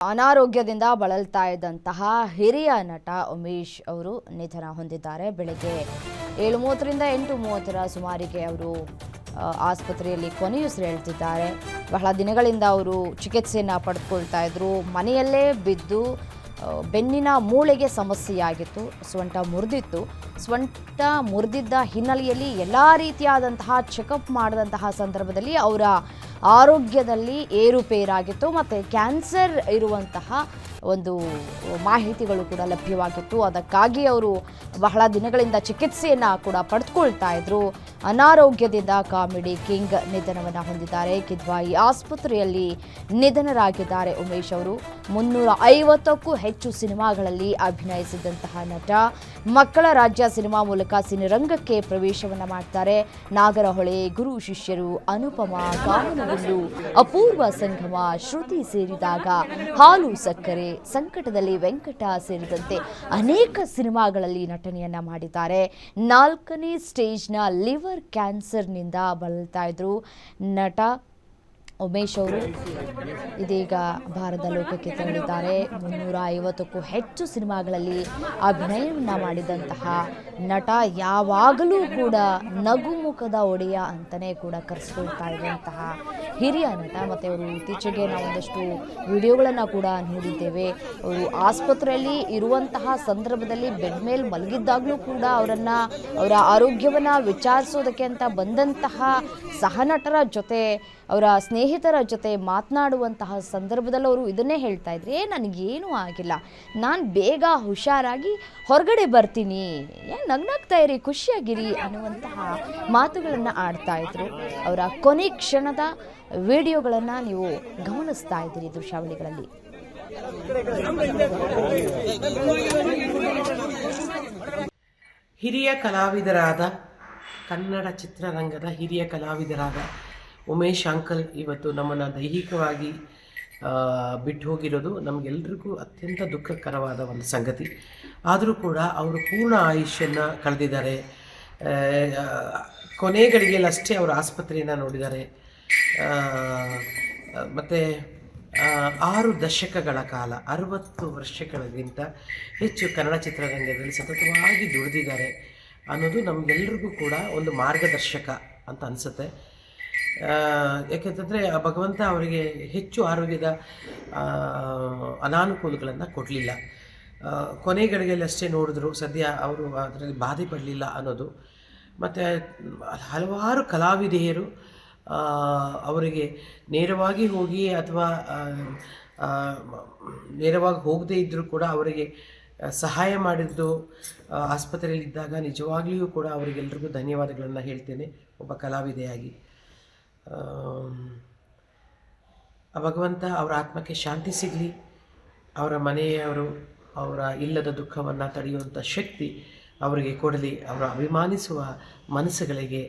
ಅನಾರೋಗ್ಯದಿಂದ ಬಳಲ್ತಾ ಇದ್ದಂತಹ ಹಿರಿಯ ನಟ ಉಮೇಶ್ ಅವರು ನಿಧನ ಹೊಂದಿದ್ದಾರೆ. ಬೆಳಗ್ಗೆ 7:30ರಿಂದ 8:30 ಸುಮಾರಿಗೆ ಅವರು ಆಸ್ಪತ್ರೆಯಲ್ಲಿ ಕೊನೆಯುಸಿರೆಳೆದಿದ್ದಾರೆ. ಬಹಳ ದಿನಗಳಿಂದ ಅವರು ಚಿಕಿತ್ಸೆಯನ್ನು ಪಡೆದುಕೊಳ್ತಾ ಇದ್ರು. ಮನೆಯಲ್ಲೇ ಬಿದ್ದು ಬೆನ್ನಿನ ಮೂಳೆಗೆ ಸಮಸ್ಯೆಯಾಗಿತ್ತು. ಸೊಂಟ ಮುರಿದಿತ್ತು. ಸೊಂಟ ಮುರಿದಿದ್ದ ಹಿನ್ನೆಲೆಯಲ್ಲಿ ಎಲ್ಲ ರೀತಿಯಾದಂತಹ ಚೆಕಪ್ ಮಾಡಿದಂತಹ ಸಂದರ್ಭದಲ್ಲಿ ಅವರ ಆರೋಗ್ಯದಲ್ಲಿ ಏರುಪೇರಾಗಿತ್ತು ಮತ್ತು ಕ್ಯಾನ್ಸರ್ ಇರುವಂತಹ ಒಂದು ಮಾಹಿತಿಗಳು ಕೂಡ ಲಭ್ಯವಾಗಿತ್ತು. ಅದಕ್ಕಾಗಿ ಅವರು ಬಹಳ ದಿನಗಳಿಂದ ಚಿಕಿತ್ಸೆಯನ್ನು ಕೂಡ ಪಡೆದುಕೊಳ್ತಾ ಇದ್ರು. ಅನಾರೋಗ್ಯದಿಂದ ಕಾಮಿಡಿ ಕಿಂಗ್ ನಿಧನವನ್ನು ಹೊಂದಿದ್ದಾರೆ. ಕಿದ್ವಾಯಿ ಆಸ್ಪತ್ರೆಯಲ್ಲಿ ನಿಧನರಾಗಿದ್ದಾರೆ ಉಮೇಶ್ ಅವರು. 350ಕ್ಕೂ ಹೆಚ್ಚು ಸಿನಿಮಾಗಳಲ್ಲಿ ಅಭಿನಯಿಸಿದಂತಹ ನಟ. ಮಕ್ಕಳ ರಾಜ್ಯ ಸಿನಿಮಾ ಮೂಲಕ ಸಿನಿರಂಗಕ್ಕೆ ಪ್ರವೇಶವನ್ನು ಮಾಡ್ತಾರೆ. ನಾಗರಹೊಳೆ, ಗುರು ಶಿಷ್ಯರು, ಅನುಪಮ, ಕಾಮನಬಿಲ್ಲು, ಅಪೂರ್ವ ಸಂಗಮ, ಶ್ರುತಿ ಸೇರಿದಾಗ, ಹಾಲು ಸಕ್ಕರೆ, ಸಂಕಟದಲ್ಲಿ ವೆಂಕಟ ಸೇರಿದಂತೆ ಅನೇಕ ಸಿನಿಮಾಗಳಲ್ಲಿ ನಟನೆಯನ್ನ ಮಾಡಿದ್ದಾರೆ. 4ನೇ ಸ್ಟೇಜ್ನ ಲಿವರ್ ಕ್ಯಾನ್ಸರ್ನಿಂದ ಬಳಲ್ತಾ ಇದ್ರು ನಟ ಉಮೇಶ್ ಅವರು. ಇದೀಗ ಭಾರತ ಲೋಕಕ್ಕೆ ತೆರಳಿದ್ದಾರೆ. 350ಕ್ಕೂ ಹೆಚ್ಚು ಸಿನಿಮಾಗಳಲ್ಲಿ ಅಭಿನಯವನ್ನು ಮಾಡಿದಂತಹ ನಟ, ಯಾವಾಗಲೂ ಕೂಡ ನಗುಮುಖದ ಒಡೆಯ ಅಂತಲೇ ಕೂಡ ಕರೆಸ್ಕೊಳ್ತಾ ಇರುವಂತಹ ಹಿರಿಯ ನಟ. ಮತ್ತು ಅವರು ಇತ್ತೀಚೆಗೆ ನಾವೊಂದಷ್ಟು ವಿಡಿಯೋಗಳನ್ನು ಕೂಡ ನೋಡಿದ್ದೇವೆ. ಅವರು ಆಸ್ಪತ್ರೆಯಲ್ಲಿ ಇರುವಂತಹ ಸಂದರ್ಭದಲ್ಲಿ ಬೆಡ್ ಮೇಲೆ ಮಲಗಿದ್ದಾಗಲೂ ಕೂಡ ಅವರ ಆರೋಗ್ಯವನ್ನು ವಿಚಾರಿಸೋದಕ್ಕೆ ಅಂತ ಬಂದಂತಹ ಸಹನಟರ ಜೊತೆ, ಅವರ ಸ್ನೇಹಿತರ ಜೊತೆ ಮಾತನಾಡುವಂತಹ ಸಂದರ್ಭದಲ್ಲಿ ಅವರು ಇದನ್ನೇ ಹೇಳ್ತಾ ಇದ್ರು, ನನಗೇನೂ ಆಗಿಲ್ಲ, ನಾನು ಬೇಗ ಹುಷಾರಾಗಿ ಹೊರಗಡೆ ಬರ್ತೀನಿ, ನಗ್ನಾಗ್ತಾ ಇರಿ, ಖುಷಿಯಾಗಿರಿ ಅನ್ನುವಂತಹ ಮಾತುಗಳನ್ನು ಆಡ್ತಾ ಇದ್ರು. ಅವರ ಕೊನೆ ಕ್ಷಣದ ವಿಡಿಯೋಗಳನ್ನು ನೀವು ಗಮನಿಸ್ತಾ ಇದ್ದೀರಿ ದೃಶ್ಯಾವಳಿಗಳಲ್ಲಿ. ಹಿರಿಯ ಕಲಾವಿದರಾದ, ಕನ್ನಡ ಚಿತ್ರರಂಗದ ಹಿರಿಯ ಕಲಾವಿದರಾದ ಉಮೇಶ್ ಅಂಕಲ್ ಇವತ್ತು ನಮ್ಮನ್ನು ದೈಹಿಕವಾಗಿ ಬಿಟ್ಟು ಹೋಗಿರೋದು ನಮಗೆಲ್ಲರಿಗೂ ಅತ್ಯಂತ ದುಃಖಕರವಾದ ಒಂದು ಸಂಗತಿ. ಆದರೂ ಕೂಡ ಅವರು ಪೂರ್ಣ ಆಯುಷ್ಯನ್ನು ಕಳೆದಿದ್ದಾರೆ. ಕೊನೆ ಗಳಿಗೆಯಲ್ಲಷ್ಟೇ ಅವರು ಆಸ್ಪತ್ರೆಯನ್ನು ನೋಡಿದ್ದಾರೆ. ಮತ್ತು 6 ದಶಕಗಳ ಕಾಲ, 60 ವರ್ಷಗಳಿಗಿಂತ ಹೆಚ್ಚು ಕನ್ನಡ ಚಿತ್ರರಂಗದಲ್ಲಿ ಸತತವಾಗಿ ದುಡಿದಿದ್ದಾರೆ ಅನ್ನೋದು ನಮಗೆಲ್ಲರಿಗೂ ಕೂಡ ಒಂದು ಮಾರ್ಗದರ್ಶಕ ಅಂತ ಅನಿಸುತ್ತೆ. ಯಾಕೆಂತಂದರೆ ಭಗವಂತ ಅವರಿಗೆ ಹೆಚ್ಚು ಆರೋಗ್ಯದ ಅನಾನುಕೂಲಗಳನ್ನು ಕೊಡಲಿಲ್ಲ. ಕೊನೆಗಳಿಗೆಲ್ಲಷ್ಟೇ ನೋಡಿದ್ರು, ಸದ್ಯ ಅವರು ಅದರಲ್ಲಿ ಬಾಧೆ ಪಡಲಿಲ್ಲ ಅನ್ನೋದು. ಮತ್ತು ಹಲವಾರು ಕಲಾವಿದೆಯರು ಅವರಿಗೆ ನೇರವಾಗಿ ಹೋಗಿ ಅಥವಾ ನೇರವಾಗಿ ಹೋಗದೇ ಇದ್ದರೂ ಕೂಡ ಅವರಿಗೆ ಸಹಾಯ ಮಾಡಿದ್ದು ಆಸ್ಪತ್ರೆಯಲ್ಲಿದ್ದಾಗ ನಿಜವಾಗ್ಲಿಯೂ ಕೂಡ ಅವರಿಗೆಲ್ಲರಿಗೂ ಧನ್ಯವಾದಗಳನ್ನು ಹೇಳ್ತೇನೆ ಒಬ್ಬ ಕಲಾವಿದೆಯಾಗಿ. ಭಗವಂತ ಅವರ ಆತ್ಮಕ್ಕೆ ಶಾಂತಿ ಸಿಗಲಿ, ಅವರ ಮನೆಯವರು ಅವರ ಇಲ್ಲದ ದುಃಖವನ್ನು ತಡೆಯುವಂಥ ಶಕ್ತಿ ಅವರಿಗೆ ಕೊಡಲಿ, ಅವರ ಅಭಿಮಾನಿಸುವ ಮನಸ್ಸುಗಳಿಗೆ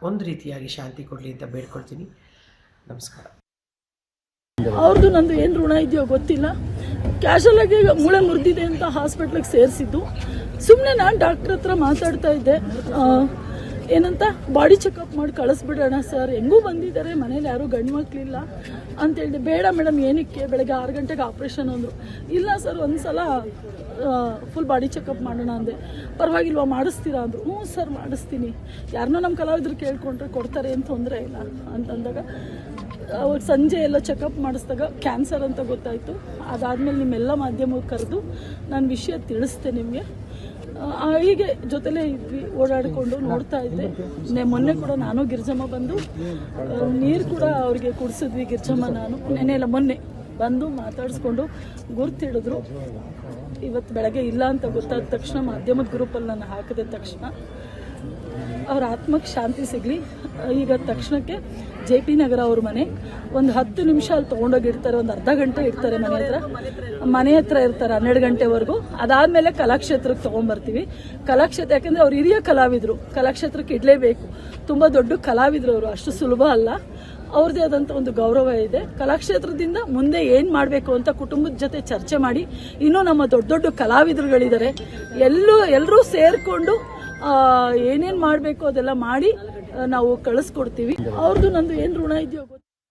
ಒಂದು ರೀತಿಯಾಗಿ ಶಾಂತಿ ಕೊಡಲಿ ಅಂತ ಬೇಡ್ಕೊಳ್ತೀನಿ. ನಮಸ್ಕಾರ. ಅವ್ರದ್ದು ನಂದು ಏನು ಋಣ ಇದೆಯೋ ಗೊತ್ತಿಲ್ಲ. ಕ್ಯಾಶುವಲ್ ಆಗಿ ಮೂಳೆ ಮುರಿದಿದೆ ಅಂತ ಹಾಸ್ಪಿಟ್ಲಿಗೆ ಸೇರಿಸಿದ್ದು. ಸುಮ್ಮನೆ ನಾನು ಡಾಕ್ಟ್ರ್ ಹತ್ರ ಮಾತಾಡ್ತಾ ಇದ್ದೆ, ಏನಂತ ಬಾಡಿ ಚೆಕಪ್ ಮಾಡಿ ಕಳಿಸ್ಬಿಡೋಣ ಸರ್, ಹೆಂಗೂ ಬಂದಿದ್ದಾರೆ, ಮನೇಲಿ ಯಾರೂ ಗಂಡು ಮಕ್ಕಳಿಲ್ಲ ಅಂತ ಹೇಳಿದೆ. ಬೇಡ ಮೇಡಮ್, ಏನಕ್ಕೆ, ಬೆಳಗ್ಗೆ 6 ಗಂಟೆಗೆ ಆಪ್ರೇಷನ್ ಅಂದರು. ಇಲ್ಲ ಸರ್, ಒಂದು ಸಲ ಫುಲ್ ಬಾಡಿ ಚೆಕಪ್ ಮಾಡೋಣ ಅಂದೆ. ಪರವಾಗಿಲ್ವಾ, ಮಾಡಿಸ್ತೀರಾ ಅಂದರು. ಹ್ಞೂ ಸರ್ ಮಾಡಿಸ್ತೀನಿ, ಯಾರನ್ನೋ ನಮ್ಮ ಕಲಾವಿದ್ರು ಕೇಳ್ಕೊಂಡ್ರೆ ಕೊಡ್ತಾರೆ, ಏನು ತೊಂದರೆ ಇಲ್ಲ ಅಂತಂದಾಗ ಅವಾಗ ಸಂಜೆ ಎಲ್ಲ ಚೆಕಪ್ ಮಾಡಿಸಿದಾಗ ಕ್ಯಾನ್ಸರ್ ಅಂತ ಗೊತ್ತಾಯಿತು. ಅದಾದಮೇಲೆ ನಿಮ್ಮೆಲ್ಲ ಮಾಧ್ಯಮಕ್ಕೆ ಕರೆದು ನಾನು ವಿಷಯ ತಿಳಿಸ್ದೆ ನಿಮಗೆ. ಹೀಗೆ ಜೊತೆಲೇ ಇದ್ವಿ, ಓಡಾಡಿಕೊಂಡು ನೋಡ್ತಾ ಇದ್ದೆ. ಮೊನ್ನೆ ಕೂಡ ನಾನು ಗಿರ್ಜಮ್ಮ ಬಂದು ನೀರು ಕೂಡ ಅವ್ರಿಗೆ ಕುಡಿಸಿದ್ವಿ. ಗಿರ್ಜಮ್ಮ ನಾನು ಮೊನ್ನೆ ಬಂದು ಮಾತಾಡಿಸ್ಕೊಂಡು ಗುರ್ತಿಡಿದ್ರು. ಇವತ್ತು ಬೆಳಗ್ಗೆ ಇಲ್ಲ ಅಂತ ಗೊತ್ತಾದ ತಕ್ಷಣ ಮಾಧ್ಯಮದ ಗ್ರೂಪಲ್ಲಿ ನಾನು ಹಾಕಿದ ತಕ್ಷಣ ಅವ್ರ ಆತ್ಮಕ್ಕೆ ಶಾಂತಿ ಸಿಗಲಿ. ಈಗ ತಕ್ಷಣಕ್ಕೆ JP ನಗರ ಅವ್ರ ಮನೆ, ಒಂದು 10 ನಿಮಿಷ ಅಲ್ಲಿ ತೊಗೊಂಡೋಗಿರ್ತಾರೆ, ಒಂದು ಅರ್ಧ ಗಂಟೆ ಇರ್ತಾರೆ ಮನೆ ಹತ್ರ ಇರ್ತಾರೆ 12 ಗಂಟೆವರೆಗೂ. ಅದಾದಮೇಲೆ ಕಲಾಕ್ಷೇತ್ರಕ್ಕೆ ತೊಗೊಂಬರ್ತೀವಿ. ಕಲಾಕ್ಷೇತ್ರ ಯಾಕೆಂದರೆ ಅವ್ರು ಹಿರಿಯ ಕಲಾವಿದರು, ಕಲಾಕ್ಷೇತ್ರಕ್ಕೆ ಇಡಲೇಬೇಕು. ತುಂಬ ದೊಡ್ಡ ಕಲಾವಿದರು ಅವರು, ಅಷ್ಟು ಸುಲಭ ಅಲ್ಲ. ಅವ್ರದ್ದೇ ಆದಂಥ ಒಂದು ಗೌರವ ಇದೆ. ಕಲಾಕ್ಷೇತ್ರದಿಂದ ಮುಂದೆ ಏನು ಮಾಡಬೇಕು ಅಂತ ಕುಟುಂಬದ ಜೊತೆ ಚರ್ಚೆ ಮಾಡಿ, ಇನ್ನೂ ನಮ್ಮ ದೊಡ್ಡ ದೊಡ್ಡ ಕಲಾವಿದರುಗಳಿದ್ದಾರೆ, ಎಲ್ಲರೂ ಸೇರಿಕೊಂಡು ಏನೇನು ಮಾಡಬೇಕು ಅದೆಲ್ಲ ಮಾಡಿ ನಾವು ಕಳಿಸ್ಕೊಡ್ತೀವಿ. ಅವ್ರದ್ದು ನಂದು ಏನು ಋಣ ಇದೆಯೋ